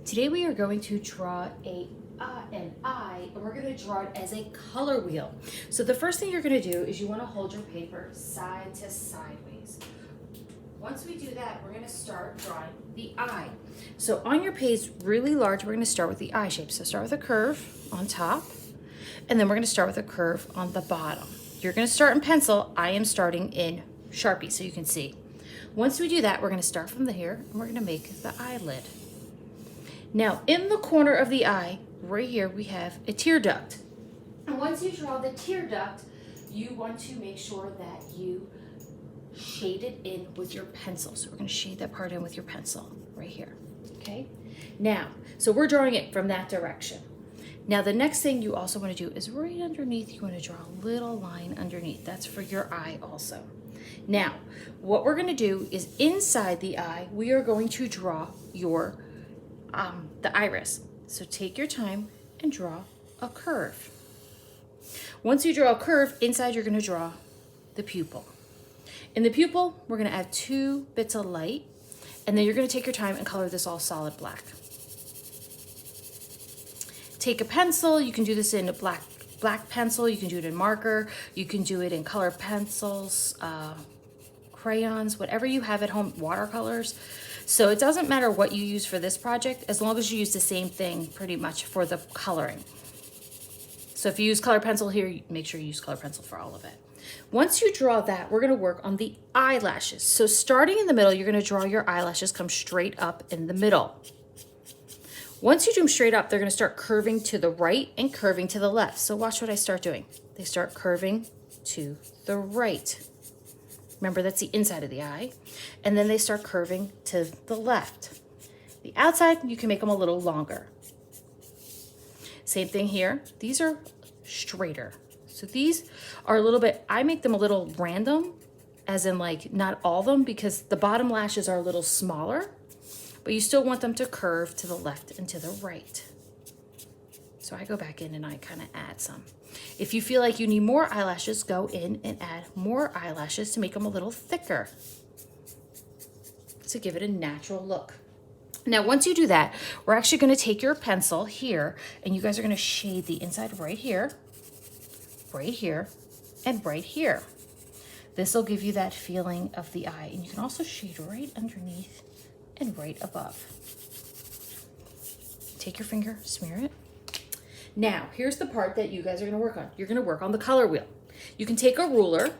Today we are going to draw an eye, and we're going to draw it as a color wheel. So the first thing you're going to do is you want to hold your paper side to sideways. Once we do that, we're going to start drawing the eye. So on your page, really large, we're going to start with the eye shape. So start with a curve on top, and then we're going to start with a curve on the bottom. You're going to start in pencil. I am starting in Sharpie so you can see. Once we do that, we're going to start from here, and we're going to make the eyelid. Now, in the corner of the eye, right here, we have a tear duct. And once you draw the tear duct, you want to make sure that you shade it in with your pencil. So we're going to shade that part in with your pencil right here, okay? Now, so we're drawing it from that direction. Now, the next thing you also want to do is right underneath, you want to draw a little line underneath. That's for your eye also. Now, what we're going to do is inside the eye, we are going to draw the iris. So take your time and draw a curve. Once you draw a curve, inside you're going to draw the pupil. In the pupil, we're going to add 2 bits of light, and then you're going to take your time and color this all solid black. Take a pencil. You can do this in a black pencil. You can do it in marker. You can do it in color pencils, crayons, whatever you have at home, watercolors. So it doesn't matter what you use for this project, as long as you use the same thing pretty much for the coloring. So if you use color pencil here, make sure you use color pencil for all of it. Once you draw that, we're going to work on the eyelashes. So starting in the middle, you're going to draw your eyelashes come straight up in the middle. Once you do them straight up, they're going to start curving to the right and curving to the left. So watch what I start doing. They start curving to the right. Remember, that's the inside of the eye. And then they start curving to the left. The outside, you can make them a little longer. Same thing here. These are straighter. So these are a little bit, I make them a little random, as in like not all of them, because the bottom lashes are a little smaller, but you still want them to curve to the left and to the right. So I go back in and I kind of add some. If you feel like you need more eyelashes, go in and add more eyelashes to make them a little thicker, to give it a natural look. Now, once you do that, we're actually going to take your pencil here, and you guys are going to shade the inside right here, and right here. This will give you that feeling of the eye, and you can also shade right underneath and right above. Take your finger, smear it. Now, here's the part that you guys are going to work on. You're going to work on the color wheel. You can take a ruler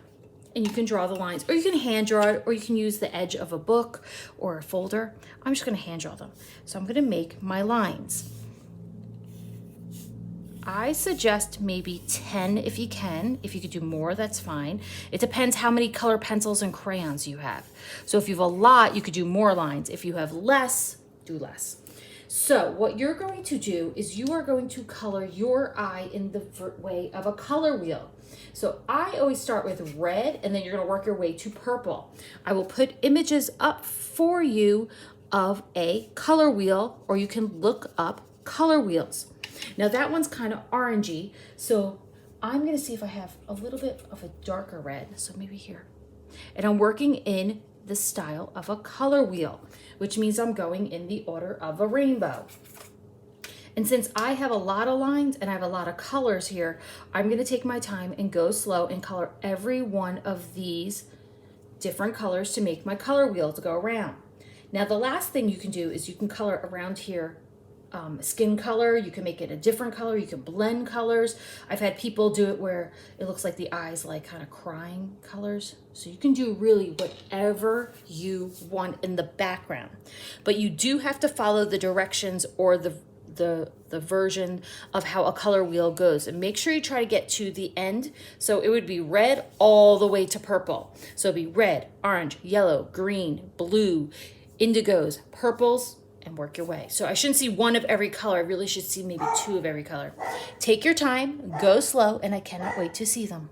and you can draw the lines, or you can hand draw it, or you can use the edge of a book or a folder. I'm just going to hand draw them. So I'm going to make my lines. I suggest maybe 10 if you can. If you could do more, that's fine. It depends how many color pencils and crayons you have. So if you have a lot, you could do more lines. If you have less, do less. So what you're going to do is you are going to color your eye in the way of a color wheel. So I always start with red, and then you're going to work your way to purple. I will put images up for you of a color wheel, or you can look up color wheels. Now that one's kind of orangey, so I'm going to see if I have a little bit of a darker red, so maybe here. And I'm working in the style of a color wheel, which means I'm going in the order of a rainbow. And since I have a lot of lines and I have a lot of colors here, I'm going to take my time and go slow and color every one of these different colors to make my color wheel to go around. Now the last thing you can do is you can color around here skin color. You can make it a different color. You can blend colors. I've had people do it where it looks like the eyes like kind of crying colors. So you can do really whatever you want in the background, but you do have to follow the directions or the version of how a color wheel goes, and make sure you try to get to the end. So it would be red all the way to purple. So it'd be red, orange, yellow, green, blue, indigos, purples, and work your way. So I shouldn't see one of every color. I really should see maybe 2 of every color. Take your time, go slow, and I cannot wait to see them.